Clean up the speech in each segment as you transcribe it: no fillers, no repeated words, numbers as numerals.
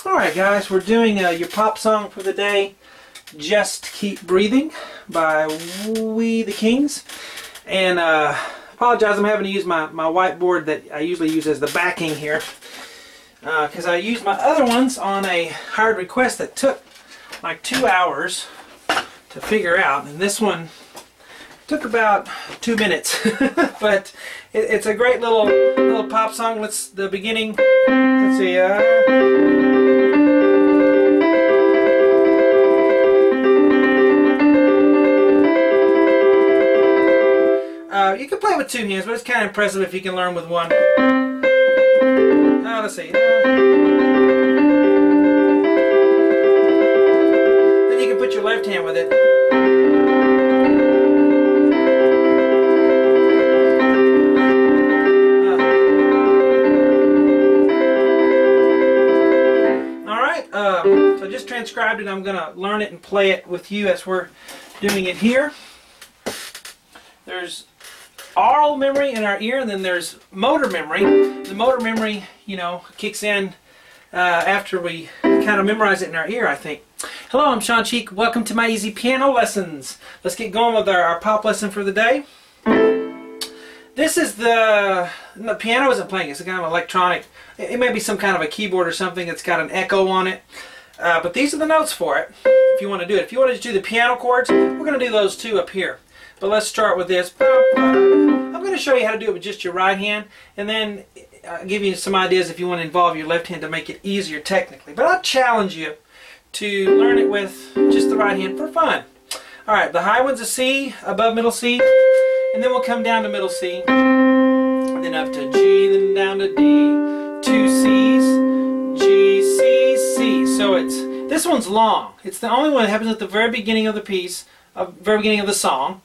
Alright guys, we're doing your pop song for the day, Just Keep Breathing by We the Kings. And apologize, I'm having to use my whiteboard that I usually use as the backing here, because I used my other ones on a hard request that took like 2 hours to figure out, and this one took about 2 minutes. But it's a great little pop song. The beginning, let's see, you can play with 2 hands, but it's kind of impressive if you can learn with one. Let's see. Then you can put your left hand with it. Alright, so I just transcribed it. I'm going to learn it and play it with you as we're doing it here. There's oral memory in our ear, and then there's motor memory. The motor memory, you know, kicks in after we kind of memorize it in our ear, I think. Hello, I'm Sean Cheek. Welcome to my easy piano lessons. Let's get going with our pop lesson for the day. This is the piano isn't playing. It's a kind of electronic. It may be some kind of a keyboard or something that's got an echo on it. But these are the notes for it, if you want to do it. If you want to do the piano chords, we're going to do those too up here. But let's start with this. I'm going to show you how to do it with just your right hand, and then give you some ideas if you want to involve your left hand to make it easier technically. But I'll challenge you to learn it with just the right hand for fun. Alright, the high one's a C, above middle C, and then we'll come down to middle C, then up to G, then down to D, 2 C's, G, C, C. So this one's long. It's the only one that happens at the very beginning of the piece, very beginning of the song.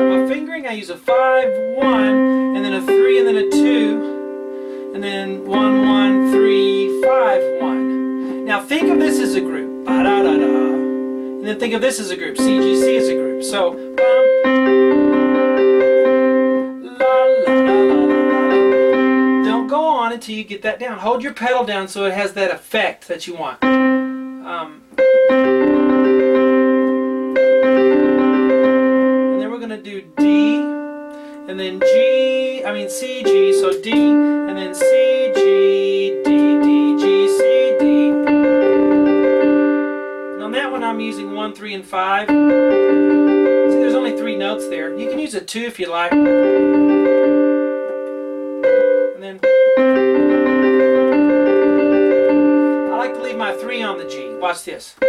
My fingering, I use a 5, 1, and then a 3, and then a 2, and then 1, 1, 3, 5, 1. Now think of this as a group. Ba-da-da-da. And then think of this as a group. C, G, C as a group. So, don't go on until you get that down. Hold your pedal down so it has that effect that you want. Do D, and then C, G, so D, and then C, G, D, D, G, C, D. And on that one I'm using 1, 3, and 5. See, there's only 3 notes there. You can use a 2 if you like. And then I like to leave my 3 on the G. Watch this. 3.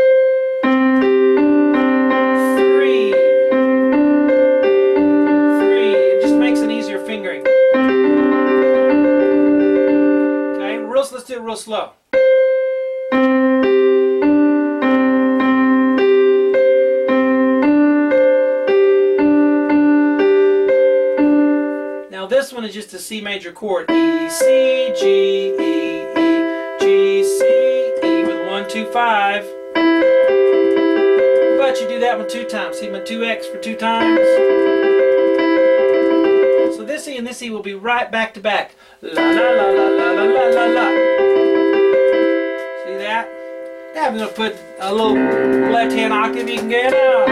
Fingering. Okay, let's do it real slow. Now this one is just a C major chord. E, C, G, E, E, G, C, E with 1, 2, 5. But you do that one 2 times. See my 2X for 2 times. So this E and this E will be right back to back. La la la la la la la la la. See that? Now I'm going to put a little left hand octave you can get out.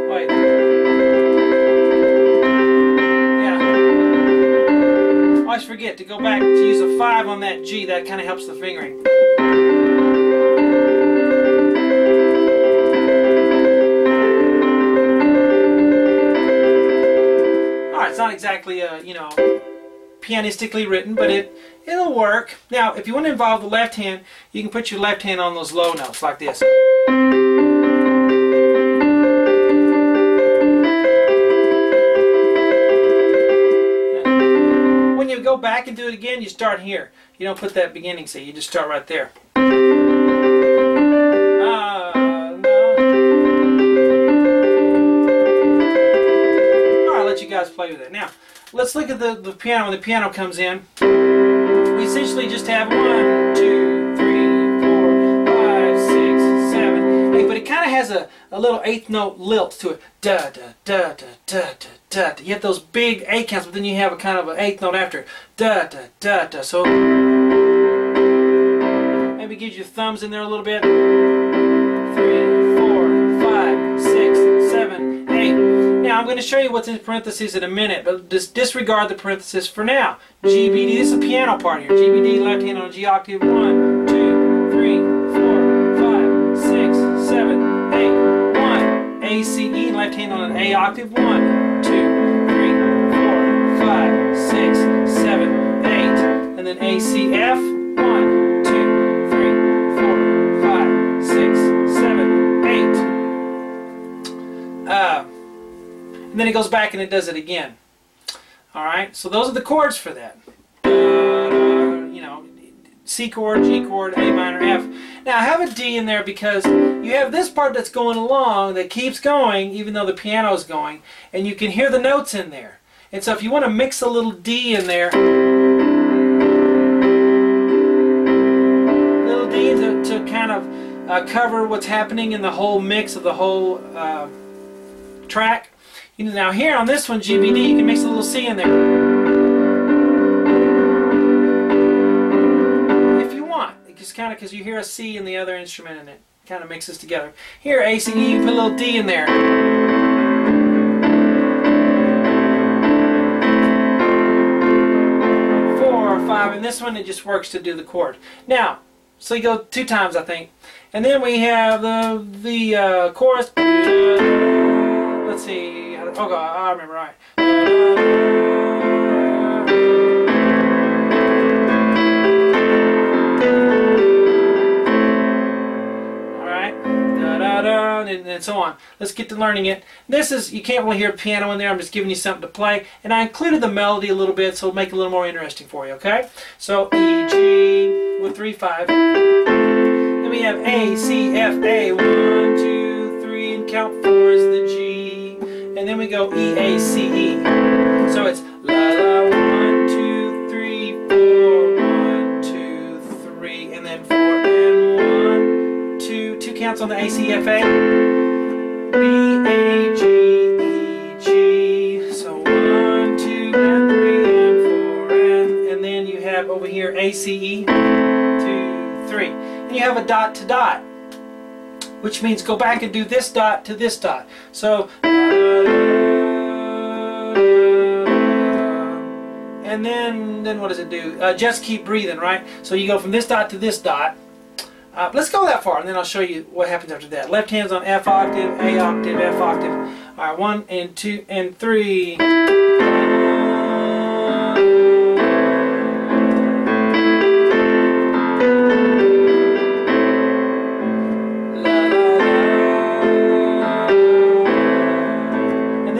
Wait. Yeah. Always forget to go back to use a 5 on that G. That kind of helps the fingering. It's not exactly, you know, pianistically written, but it'll work. Now, if you want to involve the left hand, you can put your left hand on those low notes like this. When you go back and do it again, you start here. You don't put that beginning C, you just start right there. You guys play with it. Now, let's look at the piano. When the piano comes in, we essentially just have 1, 2, 3, 4, 5, 6, 7, 8, but it kind of of has a little eighth note lilt to it. Da da da da da da da. You have those big 8 counts, but then you have a kind of an eighth note after it. Da da da da. So maybe gives you thumbs in there a little bit. 3, 4, 5, 6, 7, 8. Now I'm going to show you what's in parentheses in a minute, but just disregard the parentheses for now. G, B, D. This is the piano part here. G, B, D, left hand on a G octave. 1, 2, 3, 4, 5, 6, 7, 8. 1. A, C, E, left hand on an A octave. 1, 2, 3, 4, 5, 6, 7, 8. And then A, C, F. 1, 2, 3, 4, 5, 6, 7, 8. And then it goes back and it does it again. Alright, so those are the chords for that. You know, C chord, G chord, A minor, F. Now I have a D in there because you have this part that's going along that keeps going even though the piano is going, and you can hear the notes in there. And so if you want to mix a little D in there, little D to kind of cover what's happening in the whole mix of the whole track. Now here on this one, GBD, you can mix a little C in there. If you want. Just kind of because you hear a C in the other instrument and it kind of mixes together. Here, A, C, E, you put a little D in there. 4 or 5, and this one it just works to do the chord. Now, so you go 2 times I think. And then we have the chorus. Let's see. Oh God, I remember right. Alright. Da da da, and so on. Let's get to learning it. This is, you can't really hear piano in there, I'm just giving you something to play. And I included the melody a little bit so it'll make it a little more interesting for you, okay? So E, G with 3, 5. Then we have A, C, F, A. 1, 2, 3, and count 4 is the G. And then we go E, A, C, E. So it's la la, 1, 2, 3, 4, 1, 2, 3, and then 4 and 1, 2, 2 counts on the A, C, F, A. B, A, G, E, G. So 1, 2, and 3, and 4, and then you have over here A, C, E, 2, 3. And you have a dot to dot, which means go back and do this dot to this dot. So, and then what does it do? Just keep breathing, right? So you go from this dot to this dot. Let's go that far, and then I'll show you what happens after that. Left hand's on F octave, A octave, F octave. All right, 1 and 2 and 3.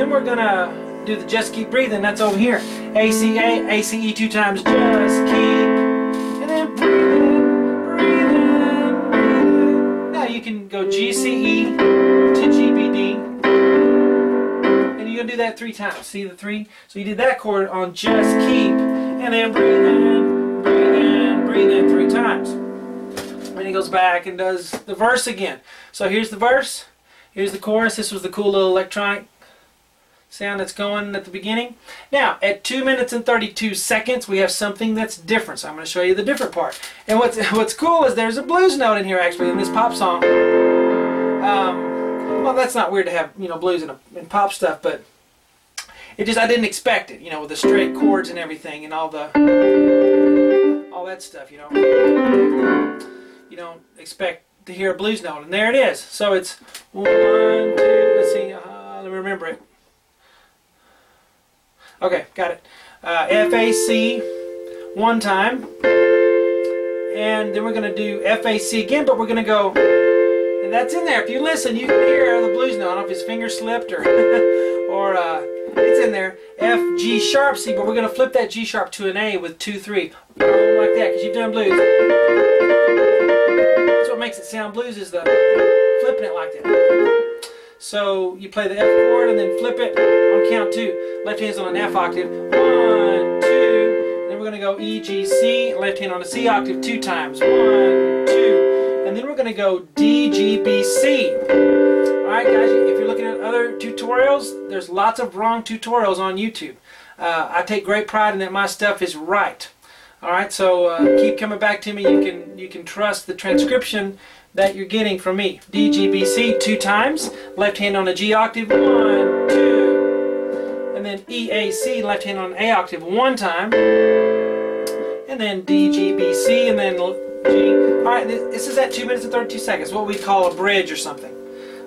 We're gonna do the just keep breathing. That's over here. A, C, A, A, C, E 2 times. Just keep, and then breathing, breathing, breathing. Now you can go G, C, E to G, B, D, and you're gonna do that 3 times. See the 3? So you did that chord on just keep, and then breathing, breathing, breathing 3 times. And he goes back and does the verse again. So here's the verse. Here's the chorus. This was the cool little electronic sound that's going at the beginning. Now, at 2 minutes and 32 seconds, we have something that's different. So I'm going to show you the different part. And what's cool is there's a blues note in here actually in this pop song. Well, that's not weird to have, you know, blues and pop stuff, but it just, I didn't expect it, you know, with the straight chords and everything and all that stuff, you know. You don't expect to hear a blues note, and there it is. So it's 1, 2, let's see, let me remember it. Okay, got it. F, A, C 1 time. And then we're going to do F, A, C again, but we're going to go, and that's in there. If you listen, you can hear the blues note. I don't know if his finger slipped or, or it's in there. F, G sharp, C, but we're going to flip that G sharp to an A with 2, 3. Like that, because you've done blues. That's what makes it sound blues, is the flipping it like that. So you play the F chord and then flip it on count 2. Left hand's on an F octave. 1, 2. Then we're going to go E, G, C. Left hand on a C octave 2 times. 1, 2. And then we're going to go D, G, B, C. Alright guys, if you're looking at other tutorials, there's lots of wrong tutorials on YouTube. I take great pride in that my stuff is right. Alright, so keep coming back to me. You can trust the transcription that you're getting from me. D, G, B, C 2 times, left hand on a G octave, 1, 2, and then E, A, C, left hand on A octave 1 time, and then D, G, B, C, and then G. Alright, this is at 2 minutes and 32 seconds, what we call a bridge or something.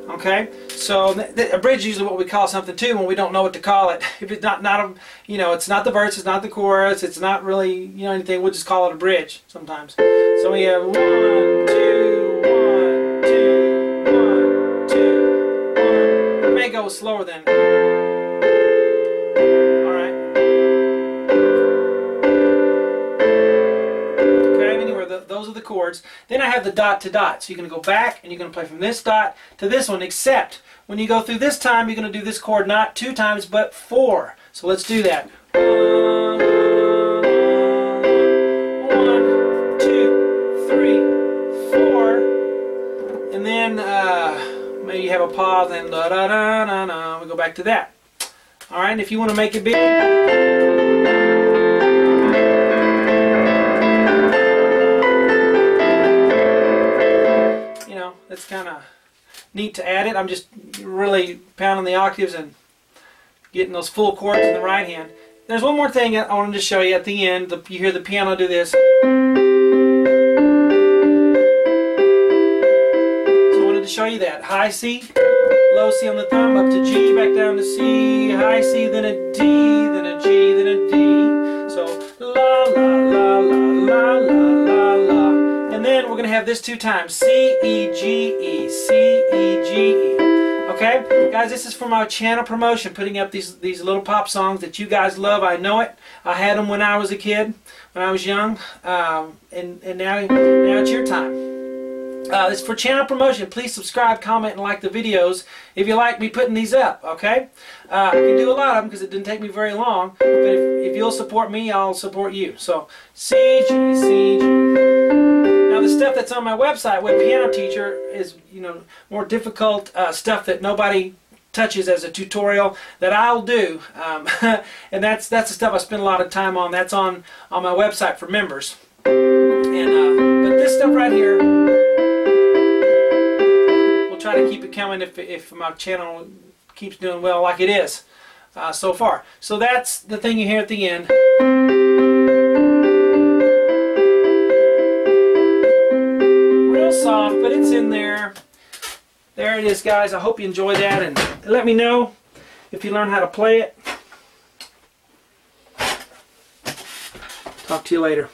Okay, so a bridge is usually what we call something too when we don't know what to call it. If it's not a, you know, it's not the verse, it's not the chorus, it's not really, you know, anything, we'll just call it a bridge sometimes. So we have 1, 2, 1, 2, 1, 2, 1. It may go slower than. Alright. Okay, anyway, those are the chords. Then I have the dot to dot. So you're going to go back and you're going to play from this dot to this one, except when you go through this time, you're going to do this chord not 2 times, but 4. So let's do that. 1, 2, 3, 4. And then maybe you have a pause, and da da da da da. We go back to that. Alright, and if you want to make it big, it's kind of neat to add it. I'm just really pounding the octaves and getting those full chords in the right hand. There's one more thing I wanted to show you at the end. You hear the piano do this. So I wanted to show you that. High C, low C on the thumb, up to G, back down to C, high C, then a D, then a G, then a D. So la la la la la la la la. And then we're going to have this 2 times. C, E, G, E, C, E, G, E. Okay? Guys, this is for my channel promotion, putting up these little pop songs that you guys love. I know it. I had them when I was a kid, when I was young. And now it's your time. This is for channel promotion. Please subscribe, comment, and like the videos if you like me putting these up. Okay? I can do a lot of them because it didn't take me very long. But if you'll support me, I'll support you. So, C, G, C, G. Now the stuff that's on my website, Web Piano Teacher, is, you know, more difficult stuff that nobody touches as a tutorial that I'll do, and that's the stuff I spend a lot of time on. That's on my website for members. And but this stuff right here, we'll try to keep it coming if my channel keeps doing well like it is so far. So that's the thing you hear at the end. Soft, but it's in there. There it is, guys. I hope you enjoyed that, and let me know if you learn how to play it. Talk to you later.